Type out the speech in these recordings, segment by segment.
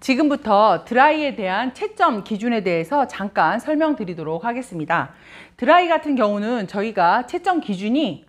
지금부터 드라이에 대한 채점 기준에 대해서 잠깐 설명드리도록 하겠습니다. 드라이 같은 경우는 저희가 채점 기준이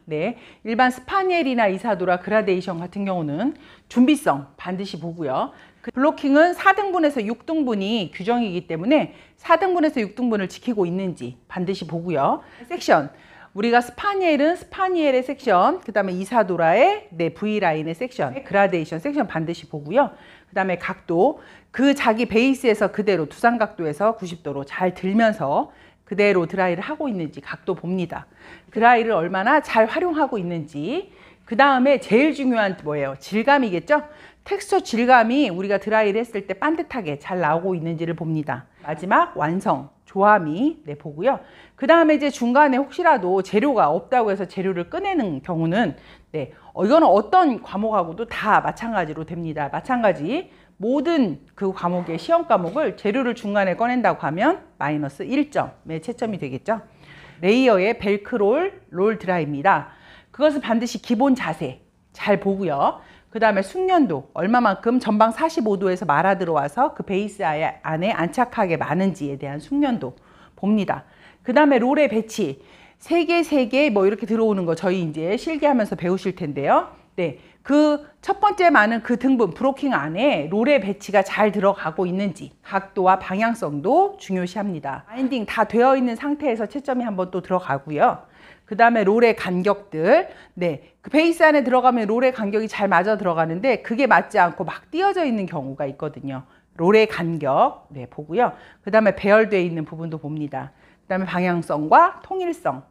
일반 스파니엘이나 이사도라 그라데이션 같은 경우는 준비성 반드시 보고요. 블로킹은 4등분에서 6등분이 규정이기 때문에 4등분에서 6등분을 지키고 있는지 반드시 보고요. 섹션, 우리가 스파니엘은 스파니엘의 섹션, 그 다음에 이사도라의 V라인의 섹션, 그라데이션 섹션 반드시 보고요. 그 다음에 각도, 그 자기 베이스에서 그대로 두상각도에서 90도로 잘 들면서 그대로 드라이를 하고 있는지 각도 봅니다. 드라이를 얼마나 잘 활용하고 있는지. 그 다음에 제일 중요한 뭐예요? 질감이겠죠? 텍스처 질감이 우리가 드라이를 했을 때 반듯하게 잘 나오고 있는지를 봅니다. 마지막 완성, 조함이 보고요. 그 다음에 이제 중간에 혹시라도 재료가 없다고 해서 재료를 꺼내는 경우는 이거는 어떤 과목하고도 다 마찬가지로 됩니다. 마찬가지 모든 그 과목의 시험 과목을 재료를 중간에 꺼낸다고 하면 마이너스 1점의 채점이 되겠죠. 레이어의 벨크롤, 롤 드라이입니다. 그것은 반드시 기본 자세 잘 보고요. 그 다음에 숙련도 얼마만큼 전방 45도에서 말아 들어와서 그 베이스 안에 안착하게 많은지에 대한 숙련도 봅니다. 그 다음에 롤의 배치 3개, 3개 뭐 이렇게 들어오는 거 저희 이제 실기하면서 배우실 텐데요. 그 첫 번째 많은 그 등분 브로킹 안에 롤의 배치가 잘 들어가고 있는지 각도와 방향성도 중요시합니다. 바인딩 다 되어 있는 상태에서 채점이 한번 또 들어가고요. 그 다음에 롤의 간격들, 그 베이스 안에 들어가면 롤의 간격이 잘 맞아 들어가는데 그게 맞지 않고 막 띄어져 있는 경우가 있거든요. 롤의 간격 보고요. 그 다음에 배열되어 있는 부분도 봅니다. 그 다음에 방향성과 통일성,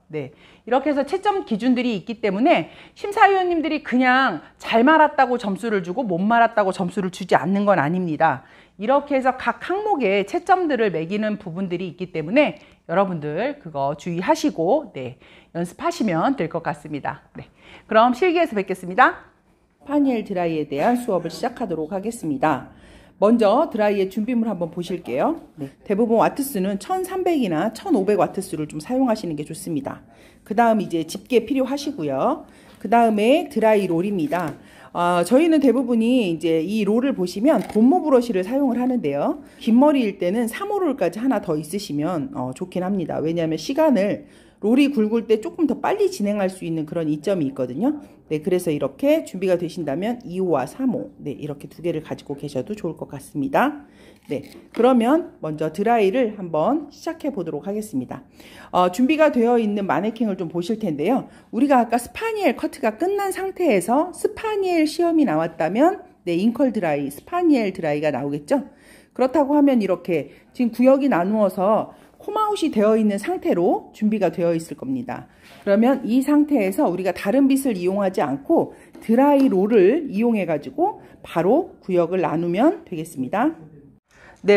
이렇게 해서 채점 기준들이 있기 때문에 심사위원님들이 그냥 잘 말았다고 점수를 주고 못 말았다고 점수를 주지 않는 건 아닙니다. 이렇게 해서 각 항목에 채점들을 매기는 부분들이 있기 때문에 여러분들 그거 주의하시고 연습하시면 될 것 같습니다. 그럼 실기에서 뵙겠습니다. 스파니엘 드라이에 대한 수업을 시작하도록 하겠습니다. 먼저 드라이의 준비물 한번 보실게요. 대부분 와트수는 1300이나 1500와트수를 좀 사용하시는 게 좋습니다. 그 다음 이제 집게 필요하시고요. 그 다음에 드라이 롤입니다. 저희는 대부분이 이제 이 롤을 보시면 본모 브러쉬를 사용을 하는데요. 긴 머리일 때는 3호롤까지 하나 더 있으시면 좋긴 합니다. 왜냐하면 시간을 롤이 굵을 때 조금 더 빨리 진행할 수 있는 그런 이점이 있거든요. 그래서 이렇게 준비가 되신다면 2호와 3호 이렇게 두 개를 가지고 계셔도 좋을 것 같습니다. 그러면 먼저 드라이를 한번 시작해 보도록 하겠습니다. 준비가 되어 있는 마네킹을 좀 보실 텐데요. 우리가 아까 스파니엘 커트가 끝난 상태에서 스파니엘 시험이 나왔다면 잉컬 드라이, 스파니엘 드라이가 나오겠죠. 그렇다고 하면 이렇게 지금 구역이 나누어서 콤아웃이 되어 있는 상태로 준비가 되어 있을 겁니다. 그러면 이 상태에서 우리가 다른 빗을 이용하지 않고 드라이 롤을 이용해 가지고 바로 구역을 나누면 되겠습니다.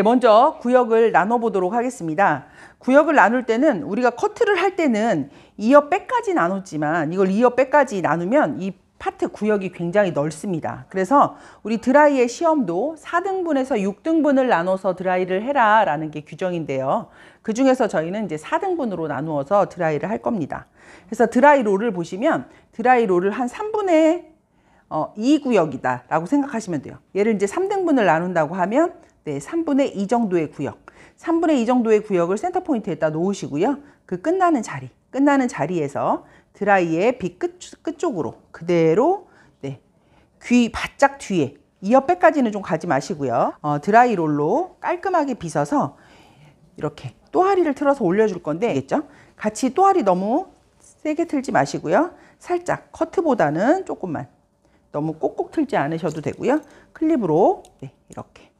먼저 구역을 나눠 보도록 하겠습니다. 구역을 나눌 때는 우리가 커트를 할 때는 2업 백까지 나눴지만 이걸 2업 백까지 나누면 이 파트 구역이 굉장히 넓습니다. 그래서 우리 드라이의 시험도 4등분에서 6등분을 나눠서 드라이를 해라 라는 게 규정인데요. 그 중에서 저희는 이제 4등분으로 나누어서 드라이를 할 겁니다. 그래서 드라이 롤을 보시면 드라이 롤을 한 3분의 2 구역이다 라고 생각하시면 돼요. 얘를 이제 3등분을 나눈다고 하면 3분의 2 정도의 구역, 3분의 2 정도의 구역을 센터 포인트에다 놓으시고요. 그 끝나는 자리에서 드라이의 빗 끝쪽으로 그대로 귀 바짝 뒤에 2업 백까지는 좀 가지 마시고요. 드라이 롤로 깔끔하게 빗어서 이렇게 또아리를 틀어서 올려줄 건데 알겠죠? 같이 또아리 너무 세게 틀지 마시고요. 살짝 커트보다는 조금만 너무 꼭꼭 틀지 않으셔도 되고요. 클립으로 이렇게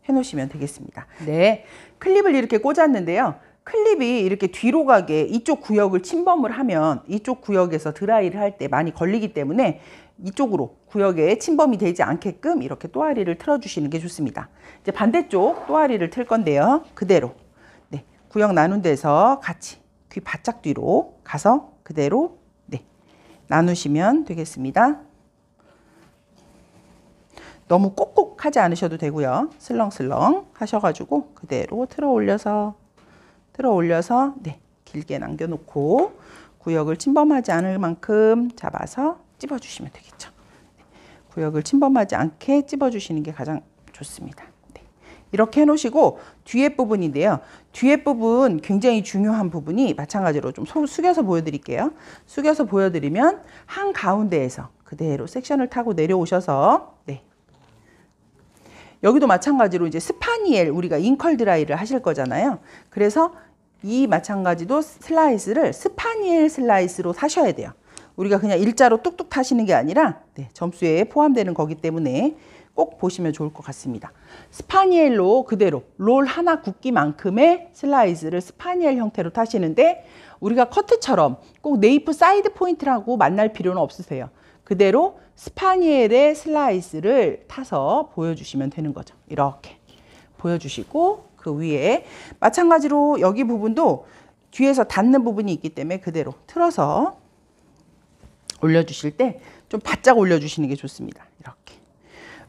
해놓으시면 되겠습니다. 클립을 이렇게 꽂았는데요. 클립이 이렇게 뒤로 가게 이쪽 구역을 침범을 하면 이쪽 구역에서 드라이를 할 때 많이 걸리기 때문에 이쪽으로 구역에 침범이 되지 않게끔 이렇게 또아리를 틀어주시는 게 좋습니다. 이제 반대쪽 또아리를 틀 건데요. 그대로 구역 나눈 데서 같이 귀 바짝 뒤로 가서 그대로 나누시면 되겠습니다. 너무 꼭꼭 하지 않으셔도 되고요. 슬렁슬렁 하셔가지고 그대로 틀어 올려서 길게 남겨놓고 구역을 침범하지 않을 만큼 잡아서 찝어주시면 되겠죠. 구역을 침범하지 않게 찝어주시는 게 가장 좋습니다. 네. 이렇게 해놓으시고 뒤에 부분인데요. 뒤에 부분 굉장히 중요한 부분이 마찬가지로 좀 숙여서 보여드릴게요. 숙여서 보여드리면 한가운데에서 그대로 섹션을 타고 내려오셔서 네. 여기도 마찬가지로 이제 스파니엘 우리가 잉컬 드라이를 하실 거잖아요. 그래서 이 마찬가지도 슬라이스를 스파니엘 슬라이스로 타셔야 돼요. 우리가 그냥 일자로 뚝뚝 타시는 게 아니라 네, 점수에 포함되는 거기 때문에 꼭 보시면 좋을 것 같습니다. 스파니엘로 그대로 롤 하나 굵기만큼의 슬라이스를 스파니엘 형태로 타시는데 우리가 커트처럼 꼭 네이프 사이드 포인트라고 만날 필요는 없으세요. 그대로 스파니엘의 슬라이스를 타서 보여주시면 되는 거죠. 이렇게 보여주시고 그 위에 마찬가지로 여기 부분도 뒤에서 닿는 부분이 있기 때문에 그대로 틀어서 올려주실 때 좀 바짝 올려주시는 게 좋습니다. 이렇게.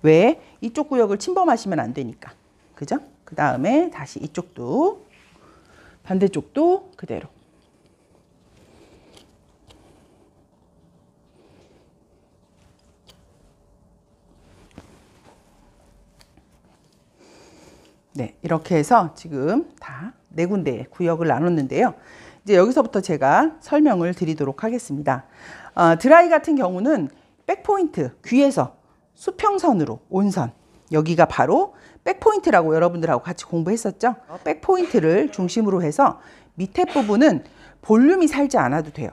왜? 이쪽 구역을 침범하시면 안 되니까. 그죠? 그 다음에 다시 이쪽도 반대쪽도 그대로. 네, 이렇게 해서 지금 다 4군데 구역을 나눴는데요. 이제 여기서부터 제가 설명을 드리도록 하겠습니다. 드라이 같은 경우는 백포인트, 귀에서 수평선으로 온선, 여기가 바로 백포인트라고 여러분들하고 같이 공부했었죠. 백포인트를 중심으로 해서 밑에 부분은 볼륨이 살지 않아도 돼요.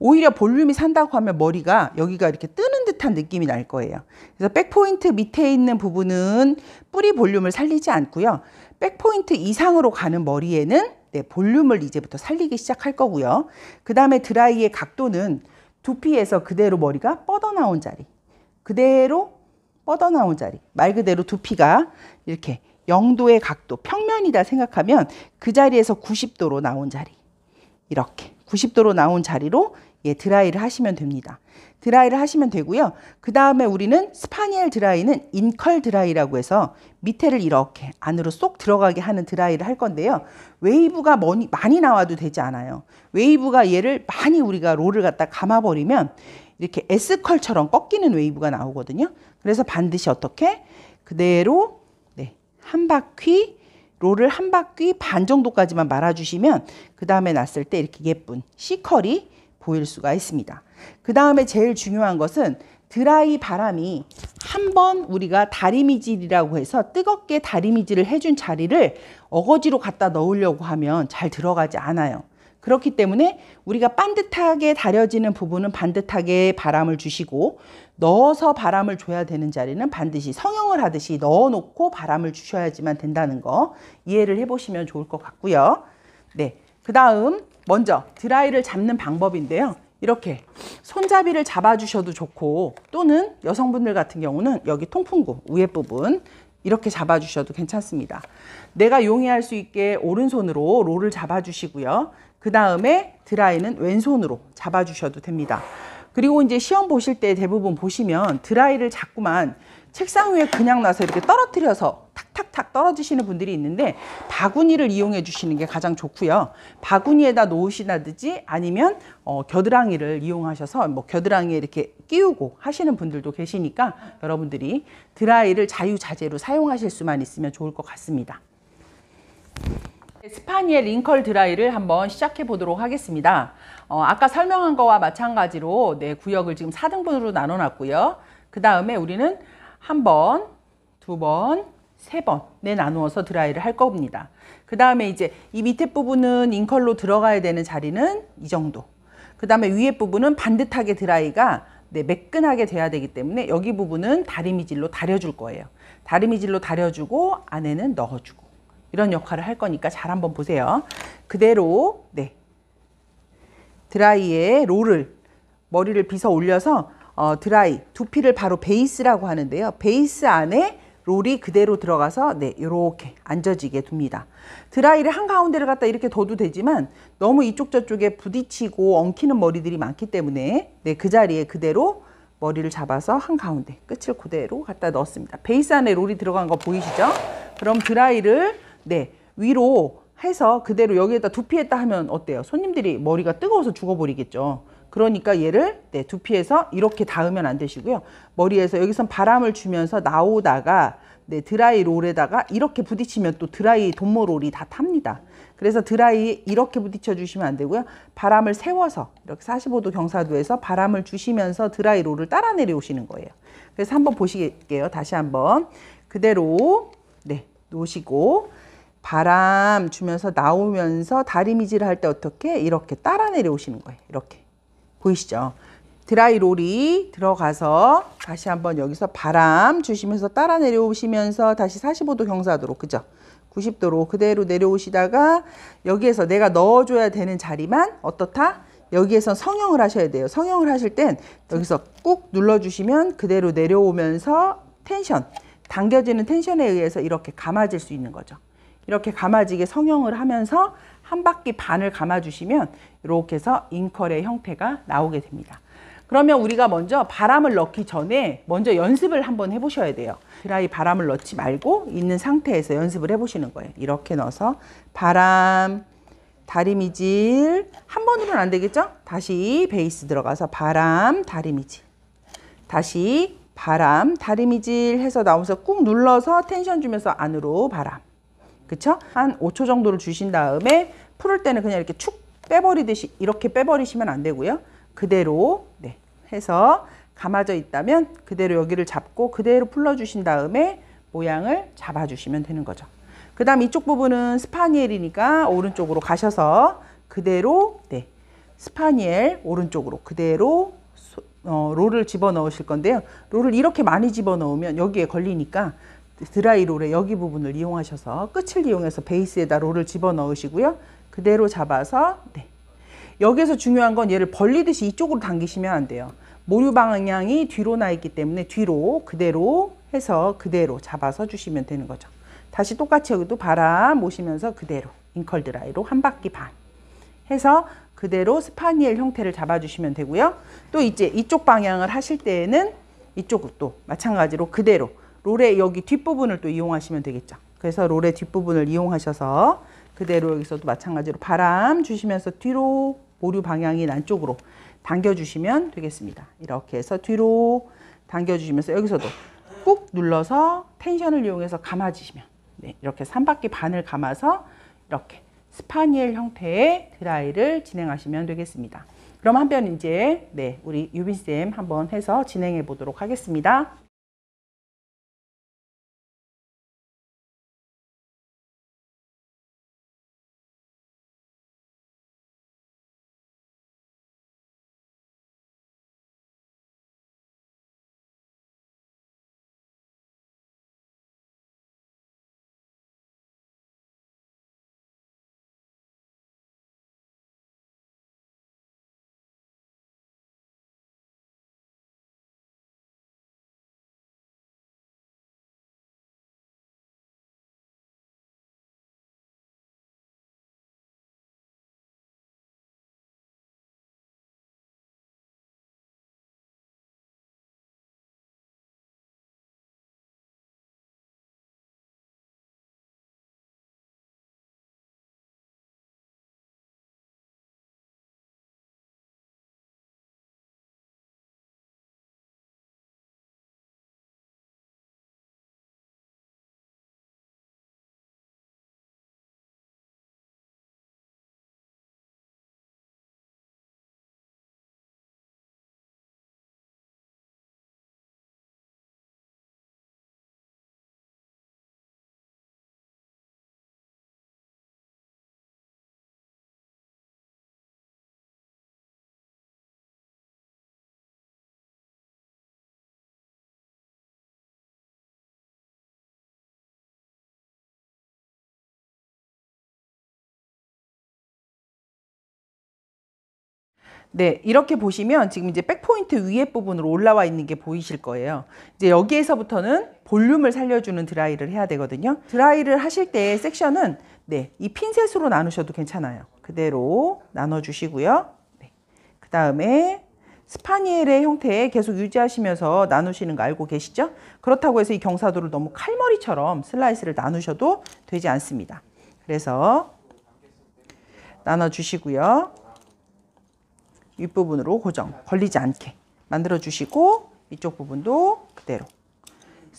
오히려 볼륨이 산다고 하면 머리가 여기가 이렇게 뜨는 듯한 느낌이 날 거예요. 그래서 백포인트 밑에 있는 부분은 뿌리 볼륨을 살리지 않고요. 백포인트 이상으로 가는 머리에는 네, 볼륨을 이제부터 살리기 시작할 거고요. 그 다음에 드라이의 각도는 두피에서 그대로 머리가 뻗어나온 자리, 그대로 뻗어나온 자리, 말 그대로 두피가 이렇게 0도의 각도, 평면이다 생각하면 그 자리에서 90도로 나온 자리, 이렇게 90도로 나온 자리로 드라이를 하시면 됩니다. 드라이를 하시면 되고요. 그 다음에 우리는 스파니엘 드라이는 인컬 드라이라고 해서 밑에를 이렇게 안으로 쏙 들어가게 하는 드라이를 할 건데요. 웨이브가 많이 나와도 되지 않아요. 웨이브가 얘를 많이 우리가 롤을 갖다 감아버리면 이렇게 S컬처럼 꺾이는 웨이브가 나오거든요. 그래서 반드시 어떻게? 그대로 네, 한 바퀴 롤을 한 바퀴 반 정도까지만 말아주시면 그 다음에 놨을 때 이렇게 예쁜 C컬이 보일 수가 있습니다. 그 다음에 제일 중요한 것은 드라이 바람이 한번 우리가 다리미질이라고 해서 뜨겁게 다리미질을 해준 자리를 어거지로 갖다 넣으려고 하면 잘 들어가지 않아요. 그렇기 때문에 우리가 반듯하게 다려지는 부분은 반듯하게 바람을 주시고 넣어서 바람을 줘야 되는 자리는 반드시 성형을 하듯이 넣어놓고 바람을 주셔야지만 된다는 거 이해를 해보시면 좋을 것 같고요. 네, 그 다음 먼저 드라이를 잡는 방법인데요. 이렇게 손잡이를 잡아주셔도 좋고 또는 여성분들 같은 경우는 여기 통풍구 위에 부분 이렇게 잡아주셔도 괜찮습니다. 내가 용이할 수 있게 오른손으로 롤을 잡아주시고요. 그 다음에 드라이는 왼손으로 잡아주셔도 됩니다. 그리고 이제 시험 보실 때 대부분 보시면 드라이를 자꾸만 책상 위에 그냥 놔서 이렇게 떨어뜨려서 탁탁탁 떨어지시는 분들이 있는데 바구니를 이용해 주시는 게 가장 좋고요. 바구니에다 놓으시다든지 아니면 겨드랑이를 이용하셔서 뭐 겨드랑이에 이렇게 끼우고 하시는 분들도 계시니까 여러분들이 드라이를 자유자재로 사용하실 수만 있으면 좋을 것 같습니다. 스파니엘 링컬 드라이를 한번 시작해 보도록 하겠습니다. 아까 설명한 거와 마찬가지로 네, 구역을 지금 4등분으로 나눠 놨고요. 그 다음에 우리는 한 번, 두 번, 세 번에 나누어서 드라이를 할 겁니다. 그 다음에 이제 이 밑에 부분은 잉컬로 들어가야 되는 자리는 이 정도. 그 다음에 위에 부분은 반듯하게 드라이가 네, 매끈하게 돼야 되기 때문에 여기 부분은 다리미질로 다려줄 거예요. 다리미질로 다려주고 안에는 넣어주고 이런 역할을 할 거니까 잘 한번 보세요. 그대로 네, 드라이에 롤을 머리를 빗어 올려서 드라이, 두피를 바로 베이스라고 하는데요. 베이스 안에 롤이 그대로 들어가서 네, 이렇게 앉아지게 둡니다. 드라이를 한가운데를 갖다 이렇게 둬도 되지만 너무 이쪽 저쪽에 부딪히고 엉키는 머리들이 많기 때문에 네, 그 자리에 그대로 머리를 잡아서 한가운데 끝을 그대로 갖다 넣었습니다. 베이스 안에 롤이 들어간 거 보이시죠? 그럼 드라이를 네, 위로 해서 그대로 여기에다 두피에다 하면 어때요? 손님들이 머리가 뜨거워서 죽어버리겠죠. 그러니까 얘를 네, 두피에서 이렇게 닿으면 안 되시고요. 머리에서 여기선 바람을 주면서 나오다가 네, 드라이 롤에다가 이렇게 부딪히면 또 드라이 돈모롤이 다 탑니다. 그래서 드라이에 이렇게 부딪혀 주시면 안 되고요. 바람을 세워서 이렇게 45도 경사도에서 바람을 주시면서 드라이 롤을 따라 내려오시는 거예요. 그래서 한번 보실게요. 다시 한번 그대로 네, 놓으시고 바람 주면서 나오면서 다리미질 할 때 어떻게 이렇게 따라 내려오시는 거예요. 이렇게 보이시죠? 드라이 롤이 들어가서 다시 한번 여기서 바람 주시면서 따라 내려오시면서 다시 45도 경사도로 그죠? 90도로 그대로 내려오시다가 여기에서 내가 넣어줘야 되는 자리만 어떻다? 여기에서 성형을 하셔야 돼요. 성형을 하실 땐 여기서 꾹 눌러주시면 그대로 내려오면서 텐션, 당겨지는 텐션에 의해서 이렇게 감아질 수 있는 거죠. 이렇게 감아지게 성형을 하면서 한 바퀴 반을 감아주시면 이렇게 해서 잉컬의 형태가 나오게 됩니다. 그러면 우리가 먼저 바람을 넣기 전에 먼저 연습을 한번 해보셔야 돼요. 드라이 바람을 넣지 말고 있는 상태에서 연습을 해보시는 거예요. 이렇게 넣어서 바람, 다리미질 한 번으로는 안 되겠죠? 다시 베이스 들어가서 바람, 다리미질 다시 바람, 다리미질 해서 나오면서 꾹 눌러서 텐션 주면서 안으로 바람 그쵸? 한 5초 정도를 주신 다음에 풀을 때는 그냥 이렇게 축 빼버리듯이 이렇게 빼버리시면 안 되고요. 그대로 네, 해서 감아져 있다면 그대로 여기를 잡고 그대로 풀러주신 다음에 모양을 잡아주시면 되는 거죠. 그 다음 이쪽 부분은 스파니엘이니까 오른쪽으로 가셔서 그대로 네, 스파니엘 오른쪽으로 그대로 롤을 집어넣으실 건데요. 롤을 이렇게 많이 집어넣으면 여기에 걸리니까 드라이 롤의 여기 부분을 이용하셔서 끝을 이용해서 베이스에다 롤을 집어넣으시고요. 그대로 잡아서 네. 여기서 중요한 건 얘를 벌리듯이 이쪽으로 당기시면 안 돼요. 모류 방향이 뒤로 나 있기 때문에 뒤로 그대로 해서 그대로 잡아서 주시면 되는 거죠. 다시 똑같이 여기도 바람 모시면서 그대로 잉컬 드라이로 한 바퀴 반 해서 그대로 스파니엘 형태를 잡아주시면 되고요. 또 이제 이쪽 방향을 하실 때에는 이쪽도 마찬가지로 그대로 롤의 여기 뒷부분을 또 이용하시면 되겠죠. 그래서 롤의 뒷부분을 이용하셔서 그대로 여기서도 마찬가지로 바람 주시면서 뒤로 모류 방향이 안쪽으로 당겨주시면 되겠습니다. 이렇게 해서 뒤로 당겨주시면서 여기서도 꾹 눌러서 텐션을 이용해서 감아주시면 네, 이렇게 3바퀴 반을 감아서 이렇게 스파니엘 형태의 드라이를 진행하시면 되겠습니다. 그럼 한번 이제 네, 우리 유빈쌤 한번 해서 진행해 보도록 하겠습니다. 네, 이렇게 보시면 지금 이제 백포인트 위에 부분으로 올라와 있는 게 보이실 거예요. 이제 여기에서부터는 볼륨을 살려주는 드라이를 해야 되거든요. 드라이를 하실 때 섹션은 네, 이 핀셋으로 나누셔도 괜찮아요. 그대로 나눠주시고요. 네, 그 다음에 스파니엘의 형태 계속 유지하시면서 나누시는 거 알고 계시죠? 그렇다고 해서 이 경사도를 너무 칼머리처럼 슬라이스를 나누셔도 되지 않습니다. 그래서 나눠주시고요. 윗부분으로 고정, 걸리지 않게 만들어 주시고 이쪽 부분도 그대로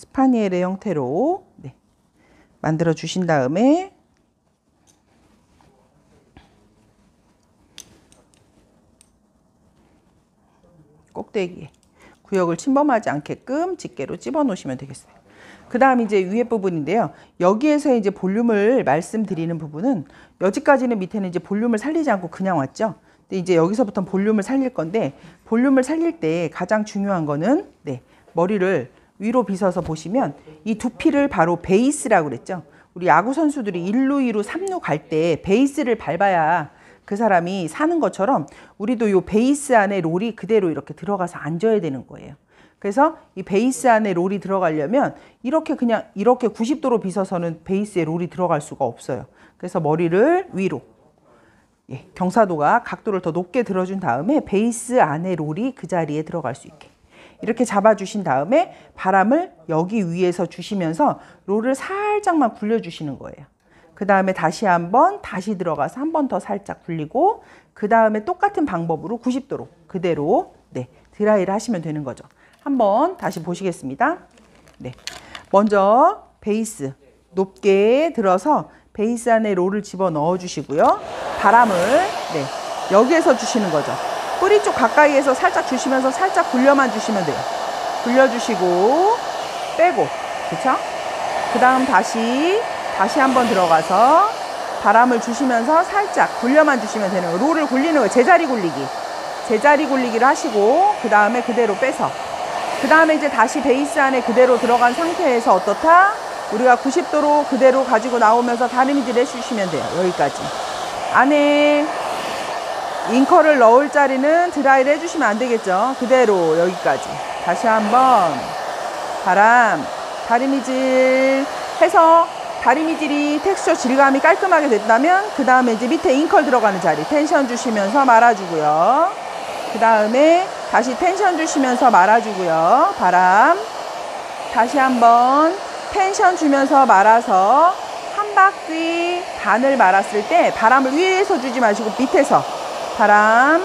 스파니엘의 형태로 네, 만들어 주신 다음에 꼭대기에 구역을 침범하지 않게끔 집게로 찝어 놓으시면 되겠어요. 그 다음 이제 위에 부분인데요. 여기에서 이제 볼륨을 말씀드리는 부분은 여기까지는 밑에는 이제 볼륨을 살리지 않고 그냥 왔죠. 근데 이제 여기서부터 볼륨을 살릴 건데 볼륨을 살릴 때 가장 중요한 거는 네, 머리를 위로 빗어서 보시면 이 두피를 바로 베이스라고 그랬죠. 우리 야구 선수들이 1루, 2루, 3루 갈 때 베이스를 밟아야 그 사람이 사는 것처럼 우리도 요 베이스 안에 롤이 그대로 이렇게 들어가서 앉아야 되는 거예요. 그래서 이 베이스 안에 롤이 들어가려면 이렇게 그냥 이렇게 90도로 빗어서는 베이스에 롤이 들어갈 수가 없어요. 그래서 머리를 위로 예, 경사도가 각도를 더 높게 들어준 다음에 베이스 안에 롤이 그 자리에 들어갈 수 있게 이렇게 잡아주신 다음에 바람을 여기 위에서 주시면서 롤을 살짝만 굴려주시는 거예요. 그 다음에 다시 한번 다시 들어가서 한 번 더 살짝 굴리고 그 다음에 똑같은 방법으로 90도로 그대로 네, 드라이를 하시면 되는 거죠. 한번 다시 보시겠습니다. 네, 먼저 베이스 높게 들어서 베이스 안에 롤을 집어 넣어 주시고요. 바람을 네, 여기에서 주시는 거죠. 뿌리 쪽 가까이에서 살짝 주시면서 살짝 굴려만 주시면 돼요. 굴려주시고 빼고 그쵸? 그 다음 다시 한번 들어가서 바람을 주시면서 살짝 굴려만 주시면 되는 거예요. 롤을 굴리는 거예요. 제자리 굴리기를 하시고 그 다음에 그대로 빼서 그 다음에 이제 다시 베이스 안에 그대로 들어간 상태에서 어떻다? 우리가 90도로 그대로 가지고 나오면서 다리미질 해주시면 돼요. 여기까지. 안에 잉커를 넣을 자리는 드라이를 해주시면 안 되겠죠. 그대로 여기까지. 다시 한번 바람, 다리미질 해서 다리미질이 텍스처 질감이 깔끔하게 됐다면 그 다음에 이제 밑에 잉컬 들어가는 자리 텐션 주시면서 말아주고요. 그 다음에 다시 텐션 주시면서 말아주고요. 바람 다시 한번 텐션 주면서 말아서 한 바퀴 반을 말았을 때 바람을 위에서 주지 마시고 밑에서 바람을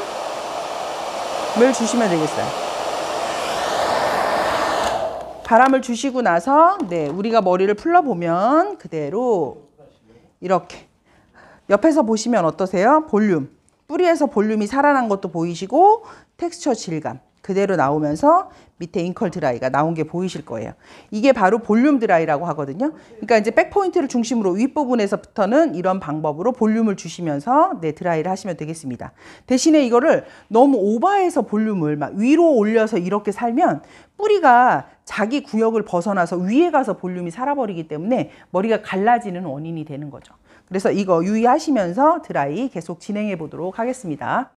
주시면 되겠어요. 바람을 주시고 나서 네, 우리가 머리를 풀러보면 그대로 이렇게 옆에서 보시면 어떠세요? 볼륨. 뿌리에서 볼륨이 살아난 것도 보이시고 텍스처 질감 그대로 나오면서 밑에 잉컬 드라이가 나온 게 보이실 거예요. 이게 바로 볼륨 드라이라고 하거든요. 그러니까 이제 백포인트를 중심으로 윗부분에서부터는 이런 방법으로 볼륨을 주시면서 네, 드라이를 하시면 되겠습니다. 대신에 이거를 너무 오버해서 볼륨을 막 위로 올려서 이렇게 살면 뿌리가 자기 구역을 벗어나서 위에 가서 볼륨이 살아버리기 때문에 머리가 갈라지는 원인이 되는 거죠. 그래서 이거 유의하시면서 드라이 계속 진행해 보도록 하겠습니다.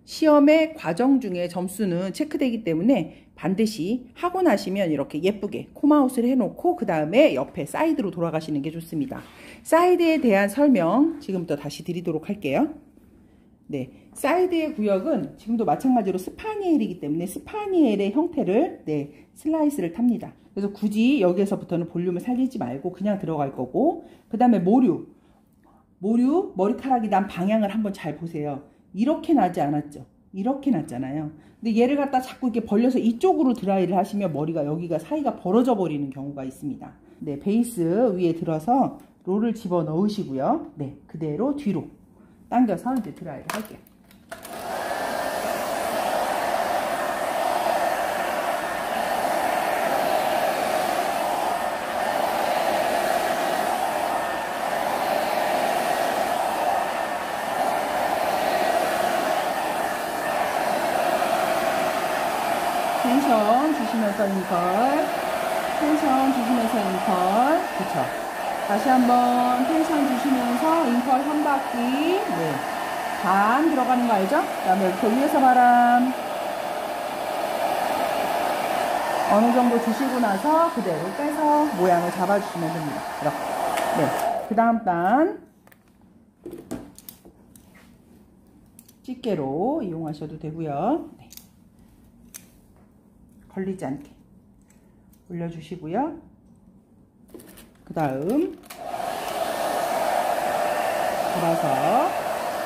시험의 과정 중에 점수는 체크되기 때문에 반드시 하고 나시면 이렇게 예쁘게 콤아웃을 해놓고 그 다음에 옆에 사이드로 돌아가시는 게 좋습니다. 사이드에 대한 설명 지금부터 다시 드리도록 할게요. 네, 사이드의 구역은 지금도 마찬가지로 스파니엘이기 때문에 스파니엘의 형태를 슬라이스를 탑니다. 그래서 굳이 여기에서부터는 볼륨을 살리지 말고 그냥 들어갈 거고, 그 다음에 모류 머리카락이 난 방향을 한번 잘 보세요. 이렇게 나지 않았죠? 이렇게 났잖아요. 근데 얘를 갖다 자꾸 이렇게 벌려서 이쪽으로 드라이를 하시면 머리가 여기가 사이가 벌어져 버리는 경우가 있습니다. 네, 베이스 위에 들어서 롤을 집어 넣으시고요. 네, 그대로 뒤로 당겨서 이제 드라이를 할게요. 텐션 주시면서 인컬, 텐션 주시면서 인컬, 그쵸. 다시 한번 텐션 주시면서 인컬 한 바퀴, 네, 반 들어가는 거 알죠? 그 다음에 이렇게 위에서 바람 어느 정도 주시고 나서 그대로 빼서 모양을 잡아주시면 됩니다. 이렇게. 네, 그 다음 단 집게로 이용하셔도 되고요. 네. 걸리지 않게 올려주시고요. 그 다음 돌아서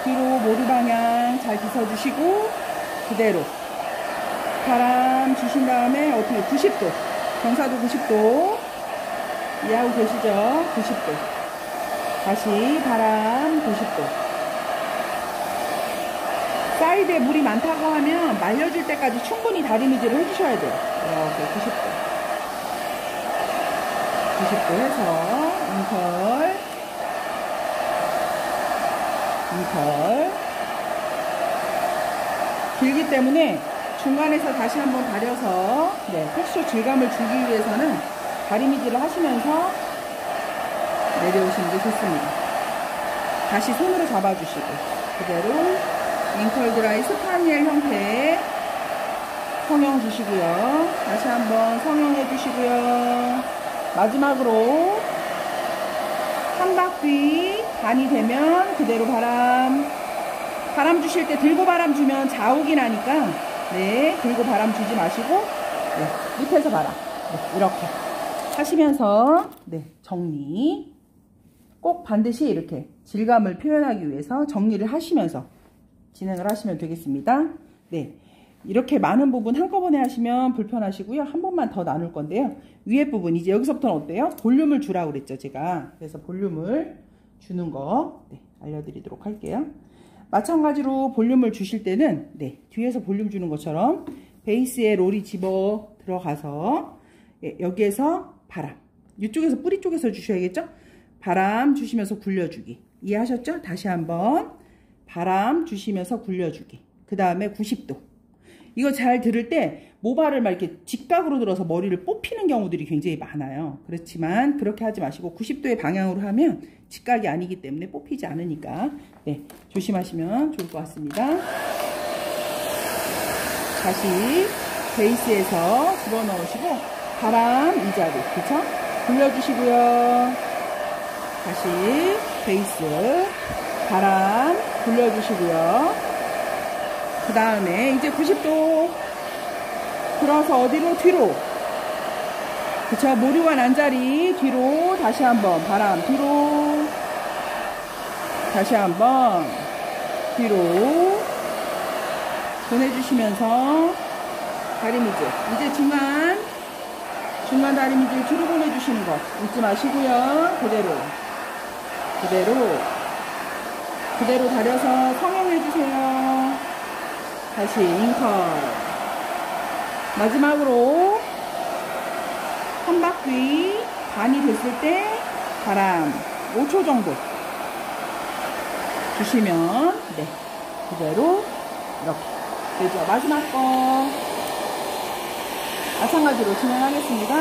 뒤로 모루 방향 잘 빗어주시고 그대로 바람 주신 다음에 어떻게 90도 경사도 90도 이해하고 계시죠? 90도 다시 바람 90도. 사이드에 물이 많다고 하면 말려질 때까지 충분히 다리미질을 해주셔야 돼요. 이렇게 90도 해서 인컬 길기 때문에 중간에서 다시 한번 다려서 텍스처 질감을 주기 위해서는 다리미질을 하시면서 내려오시는 게 좋습니다. 다시 손으로 잡아주시고 그대로 인컬 드라이 스파니엘 형태 성형 주시고요. 다시 한번 성형해 주시고요. 마지막으로 한 바퀴 반이 되면 그대로 바람 주실 때 들고 바람 주면 자욱이 나니까 들고 바람 주지 마시고 밑에서 바람 이렇게 하시면서 정리 꼭 반드시 이렇게 질감을 표현하기 위해서 정리를 하시면서 진행을 하시면 되겠습니다. 네, 이렇게 많은 부분 한꺼번에 하시면 불편하시고요. 한 번만 더 나눌 건데요. 위에 부분 이제 여기서부터는 어때요? 볼륨을 주라고 그랬죠 제가. 그래서 볼륨을 주는 거 알려드리도록 할게요. 마찬가지로 볼륨을 주실 때는 뒤에서 볼륨 주는 것처럼 베이스에 롤이 집어 들어가서 여기에서 바람 이쪽에서 뿌리 쪽에서 주셔야겠죠? 바람 주시면서 굴려주기 이해하셨죠? 다시 한번 바람 주시면서 굴려주기. 그 다음에 90도. 이거 잘 들을 때 모발을 막 이렇게 직각으로 들어서 머리를 뽑히는 경우들이 굉장히 많아요. 그렇지만 그렇게 하지 마시고 90도의 방향으로 하면 직각이 아니기 때문에 뽑히지 않으니까 조심하시면 좋을 것 같습니다. 다시 베이스에서 집어넣으시고 바람 이 자리 그쵸? 굴려주시고요. 다시 베이스 바람 굴려주시고요. 그 다음에 이제 90도 들어서 어디로? 뒤로. 그쵸? 모류와 난자리 뒤로 다시 한번 바람 뒤로 다시 한번 뒤로 보내주시면서 다리미질 이제 중간 다리미질 뒤로 보내주시는 거 잊지 마시고요. 그대로 다려서 성형해주세요. 다시 인컬 마지막으로 한 바퀴 반이 됐을 때 바람 5초 정도 주시면 그대로 이렇게 되죠. 마지막 거 마찬가지로 진행하겠습니다.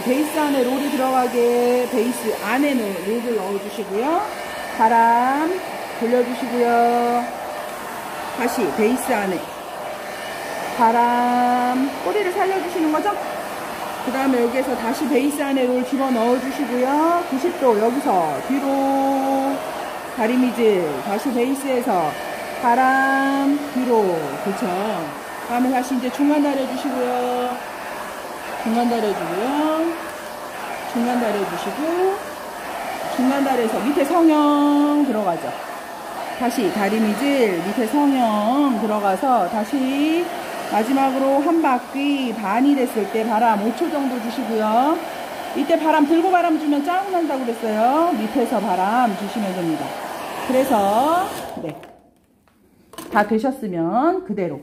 베이스 안에 롤이 들어가게 베이스 안에 롤을 넣어주시고요. 바람 돌려주시고요. 다시 베이스 안에 바람, 꼬리를 살려주시는 거죠? 그 다음에 여기에서 다시 베이스 안에 롤 집어넣어 주시고요. 90도 여기서 뒤로 다리미질, 다시 베이스에서 바람, 뒤로. 그렇죠. 그 다음에 다시 이제 중간 다려주시고요. 중간 다려주고요. 중간 다려주시고, 중간 다리에서 밑에 성형 들어가죠. 다시 다리미질, 밑에 성형 들어가서 다시 마지막으로 한 바퀴 반이 됐을 때 바람 5초 정도 주시고요. 이때 바람 들고 바람 주면 짜증 난다고 그랬어요. 밑에서 바람 주시면 됩니다. 그래서 네, 다 되셨으면 그대로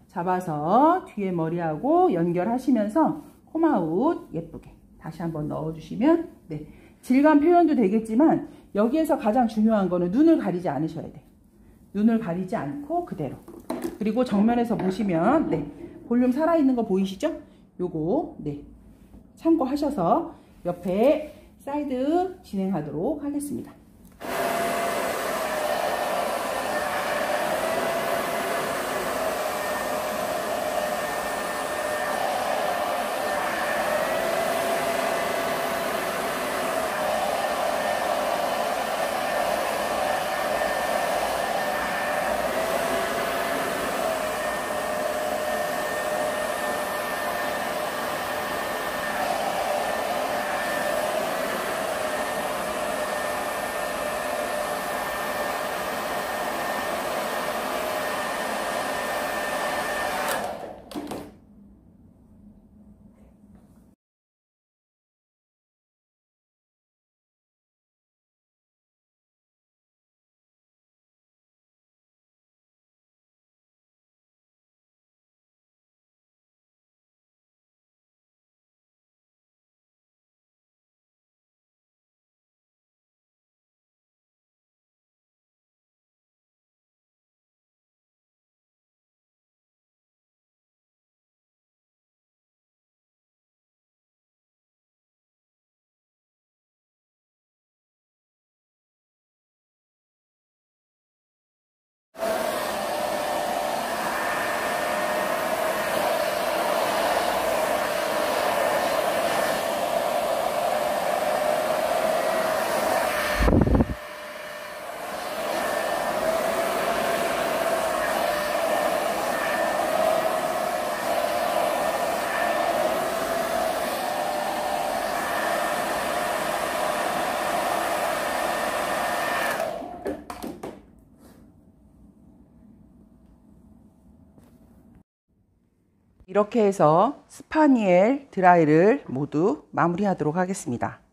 잡아서 뒤에 머리하고 연결하시면서 홈아웃 예쁘게 다시 한번 넣어주시면 네, 질감 표현도 되겠지만 여기에서 가장 중요한 거는 눈을 가리지 않으셔야 돼요. 눈을 가리지 않고 그대로. 그리고 정면에서 보시면 네, 볼륨 살아있는 거 보이시죠? 요거 네, 참고하셔서 옆에 사이드 진행하도록 하겠습니다. 이렇게 해서 스파니엘 드라이를 모두 마무리하도록 하겠습니다.